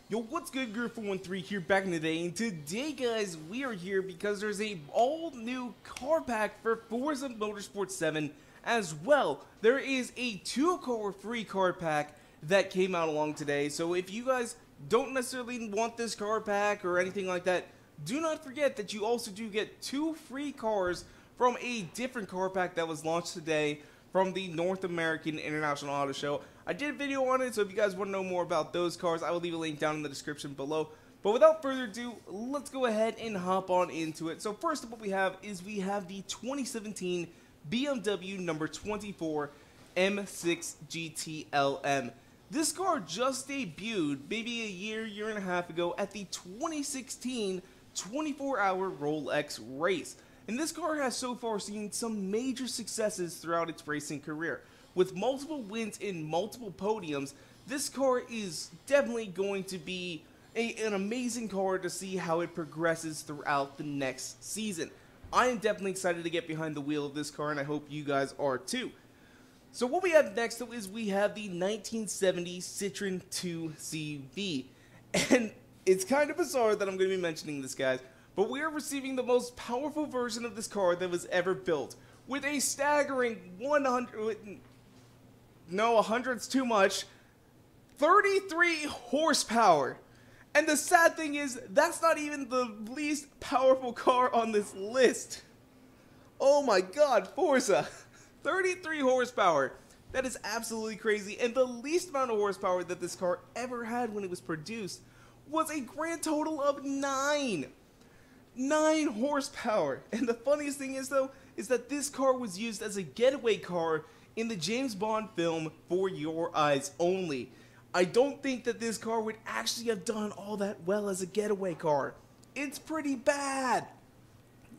Yo, what's good, Griffin13 here back in the day, and today, guys, we are here because there's a all-new car pack for Forza Motorsport 7 as well. There is a 2-car free car pack that came out along today, so if you guys don't necessarily want this car pack or anything like that, do not forget that you also do get 2 free cars from a different car pack that was launched today from the North American International Auto Show. I did a video on it, so if you guys want to know more about those cars, I will leave a link down in the description below. But without further ado, let's go ahead and hop on into it. So first up, what we have is the 2017 BMW number 24 M6 GTLM. This car just debuted maybe a year and a half ago at the 2016 24-hour Rolex race. And this car has so far seen some major successes throughout its racing career. With multiple wins in multiple podiums, this car is definitely going to be an amazing car to see how it progresses throughout the next season. I am definitely excited to get behind the wheel of this car, and I hope you guys are too. So what we have next though is we have the 1970 Citroen 2CV. And it's kind of bizarre that I'm going to be mentioning this, guys, but we are receiving the most powerful version of this car that was ever built, with a staggering 100's too much, 33 horsepower. And the sad thing is, that's not even the least powerful car on this list. Oh my god, Forza, 33 horsepower. That is absolutely crazy, and the least amount of horsepower that this car ever had when it was produced was a grand total of 9 horsepower. And the funniest thing is though, is that this car was used as a getaway car in the James Bond film For Your Eyes Only. I don't think that this car would actually have done all that well as a getaway car. It's pretty bad.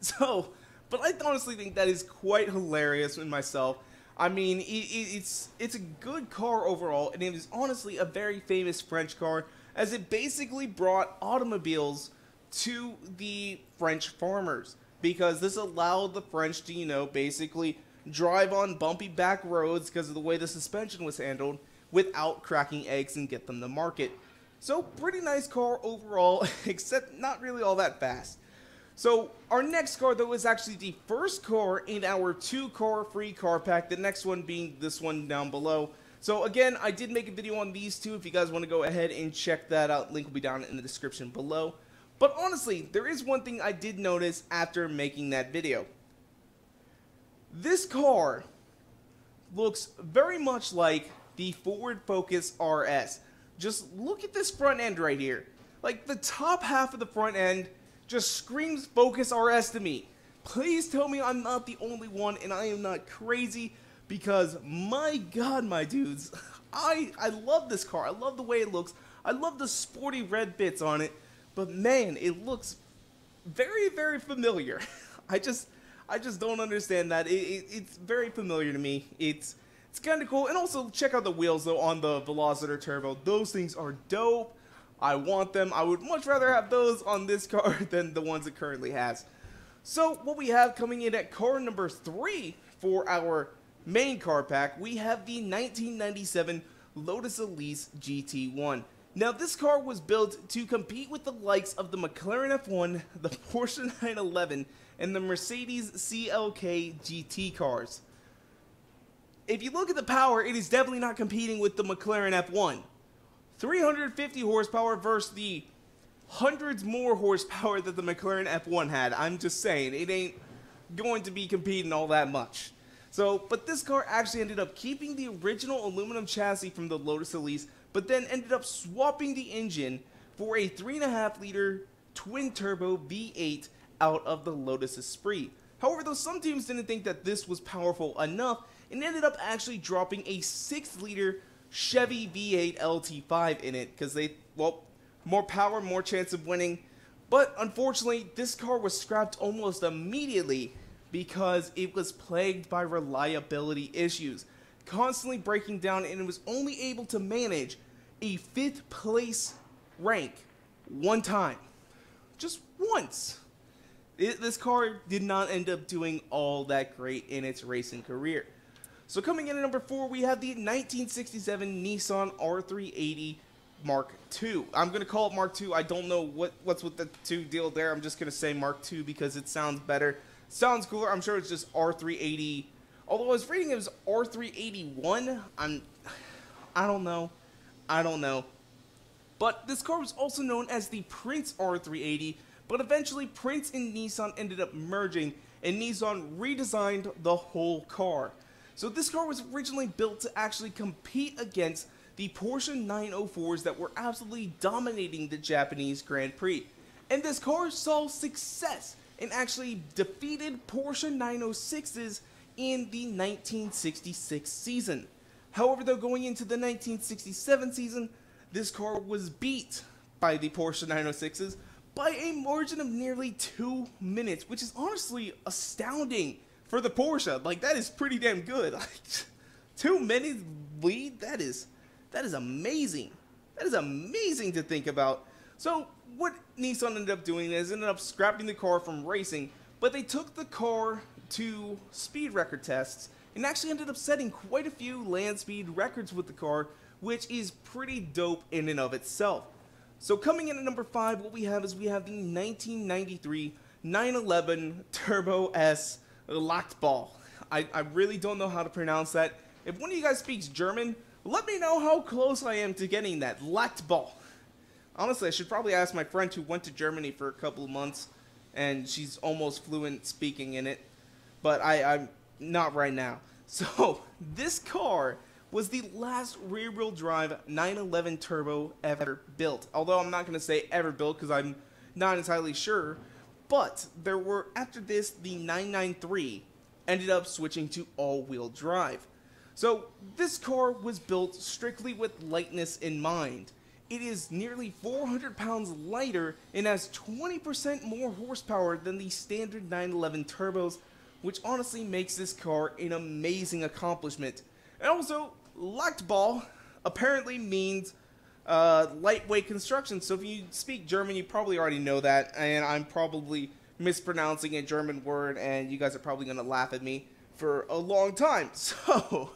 So, but I honestly think that is quite hilarious in myself. I mean, it's a good car overall, and it is honestly a very famous French car, as it basically brought automobiles to the French farmers, because this allowed the French to, you know, basically drive on bumpy back roads because of the way the suspension was handled without cracking eggs and get them to market. So pretty nice car overall, except not really all that fast. So our next car though is actually the first car in our 2-car free car pack, the next one being this one down below. So again, I did make a video on these two if you guys want to go ahead and check that out. Link will be down in the description below. But honestly, there is one thing I did notice after making that video. This car looks very much like the Ford Focus RS. Just look at this front end right here. Like, the top half of the front end just screams Focus RS to me. Please tell me I'm not the only one and I am not crazy, because my god, my dudes, I love this car. I love the way it looks. I love the sporty red bits on it. But man, it looks very, very familiar. I just don't understand that. It's very familiar to me. It's kind of cool. And also, check out the wheels though on the Veloster Turbo. Those things are dope. I want them. I would much rather have those on this car than the ones it currently has. So what we have coming in at car number 3 for our main car pack, we have the 1997 Lotus Elise GT1. Now, this car was built to compete with the likes of the McLaren F1, the Porsche 911, and the Mercedes CLK GT cars. If you look at the power, it is definitely not competing with the McLaren F1. 350 horsepower versus the hundreds more horsepower that the McLaren F1 had. I'm just saying, it ain't going to be competing all that much. So, but this car actually ended up keeping the original aluminum chassis from the Lotus Elise, but then ended up swapping the engine for a 3.5-liter twin-turbo V8 out of the Lotus Esprit. However, though, some teams didn't think that this was powerful enough, and ended up actually dropping a 6-liter Chevy V8 LT5 in it, because they, well, more power, more chance of winning. But unfortunately, this car was scrapped almost immediately because it was plagued by reliability issues, constantly breaking down, and it was only able to manage a 5th place rank one time. Just once. This car did not end up doing all that great in its racing career. So coming in at number 4, we have the 1967 Nissan R380 Mark II. I'm going to call it Mark II. I don't know what's with the 2 deal there. I'm just going to say Mark II because it sounds better. Sounds cooler. I'm sure it's just R380. Although I was reading it was R381. I don't know. I don't know. But this car was also known as the Prince R380, but eventually Prince and Nissan ended up merging, and Nissan redesigned the whole car. So this car was originally built to actually compete against the Porsche 904s that were absolutely dominating the Japanese Grand Prix. And this car saw success and actually defeated Porsche 906s in the 1966 season. However, though, going into the 1967 season, this car was beat by the Porsche 906s by a margin of nearly 2 minutes, which is honestly astounding for the Porsche. Like, that is pretty damn good. Like, 2 minutes lead, that is amazing. That is amazing to think about. So, what Nissan ended up doing is ended up scrapping the car from racing, but they took the car to speed record tests and actually ended up setting quite a few land speed records with the car, which is pretty dope in and of itself. So coming in at number 5, what we have is we have the 1993 911 Turbo S Leichtbau. I really don't know how to pronounce that. If one of you guys speaks German, let me know how close I am to getting that. Leichtbau. Honestly, I should probably ask my friend who went to Germany for a couple of months, and she's almost fluent speaking in it, but I'm not right now. So, this car was the last rear-wheel drive 911 Turbo ever built. Although I'm not going to say ever built because I'm not entirely sure. But there were, after this, the 993 ended up switching to all-wheel drive. So this car was built strictly with lightness in mind. It is nearly 400 pounds lighter and has 20% more horsepower than the standard 911 turbos, which honestly makes this car an amazing accomplishment. And also, Leichtbau apparently means lightweight construction. So if you speak German, you probably already know that. And I'm probably mispronouncing a German word, and you guys are probably going to laugh at me for a long time. So,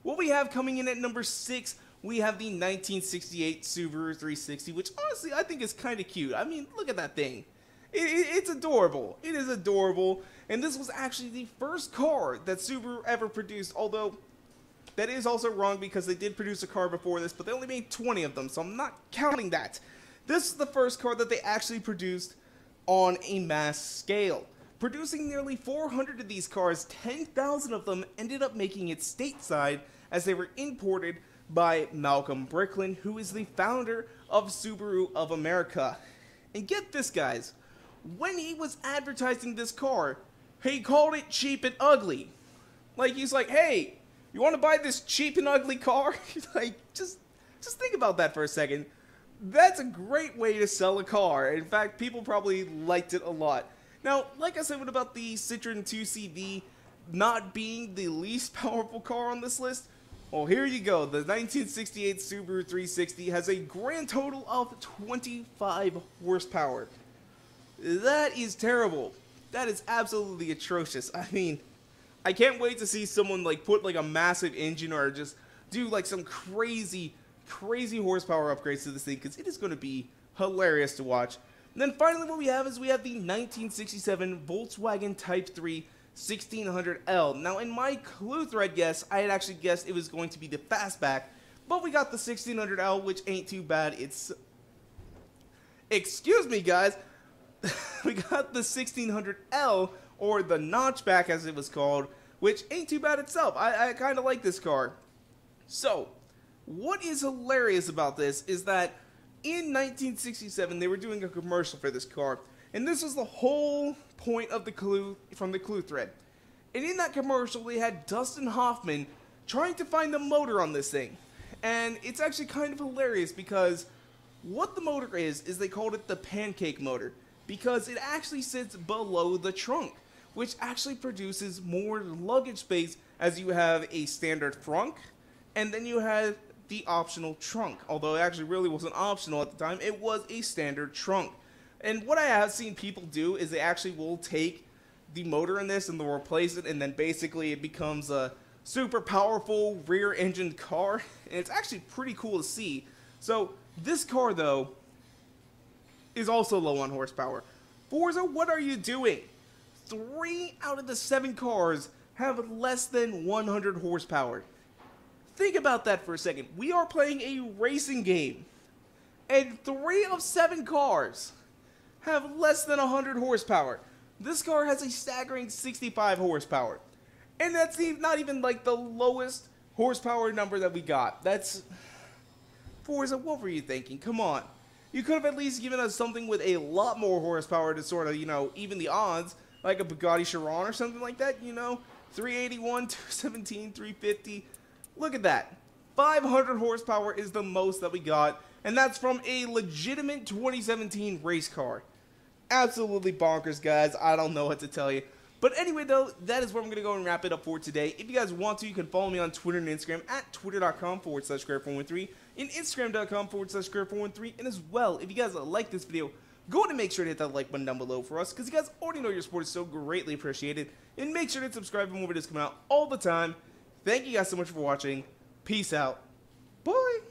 what we have coming in at number 6, we have the 1968 Subaru 360, which honestly I think is kind of cute. I mean, look at that thing. It's adorable. It is adorable. And this was actually the first car that Subaru ever produced, although that is also wrong because they did produce a car before this, but they only made 20 of them, so I'm not counting that. This is the first car that they actually produced on a mass scale. Producing nearly 400 of these cars, 10,000 of them ended up making it stateside as they were imported by Malcolm Bricklin, who is the founder of Subaru of America. And get this, guys, when he was advertising this car, he called it cheap and ugly. Like, he's like, hey, you want to buy this cheap and ugly car? Like, just think about that for a second. That's a great way to sell a car. In fact, people probably liked it a lot. Now, like I said, what about the Citroen 2CV not being the least powerful car on this list? Well, here you go. The 1968 Subaru 360 has a grand total of 25 horsepower. That is terrible. That is absolutely atrocious. I mean, I can't wait to see someone like put like a massive engine or just do like some crazy horsepower upgrades to this thing, because it is going to be hilarious to watch. And then finally what we have is we have the 1967 Volkswagen Type 3 1600L. Now in my clue thread guess, I had actually guessed it was going to be the fastback, but we got the 1600L, which ain't too bad. It's... Excuse me, guys. We got the 1600L, or the notchback as it was called, which ain't too bad itself. I kind of like this car. So, what is hilarious about this is that in 1967 they were doing a commercial for this car, and this was the whole point of the clue from the clue thread. And in that commercial they had Dustin Hoffman trying to find the motor on this thing. And it's actually kind of hilarious because what the motor is they called it the pancake motor, because it actually sits below the trunk, which actually produces more luggage space, as you have a standard trunk, and then you have the optional trunk. Although it actually really wasn't optional at the time, it was a standard trunk. And what I have seen people do is they actually will take the motor in this and they'll replace it, and then basically it becomes a super powerful rear-engined car, and it's actually pretty cool to see. So This car, though, is also low on horsepower. Forza, what are you doing? 3 out of the 7 cars have less than 100 horsepower. Think about that for a second. We are playing a racing game, and 3 of 7 cars have less than 100 horsepower. This car has a staggering 65 horsepower. And that's not even like the lowest horsepower number that we got. That's... Forza, what were you thinking? Come on. You could have at least given us something with a lot more horsepower to sort of, you know, even the odds. Like a Bugatti Chiron or something like that, you know? 381, 217, 350. Look at that. 500 horsepower is the most that we got. And that's from a legitimate 2017 race car. Absolutely bonkers, guys. I don't know what to tell you. But anyway, though, that is where I'm going to go and wrap it up for today. If you guys want to, you can follow me on Twitter and Instagram at twitter.com/Square413 and Instagram.com/Square413. And as well, if you guys like this video, go ahead and make sure to hit that like button down below for us, because you guys already know your support is so greatly appreciated. And make sure to subscribe for more videos coming out all the time. Thank you guys so much for watching. Peace out. Bye.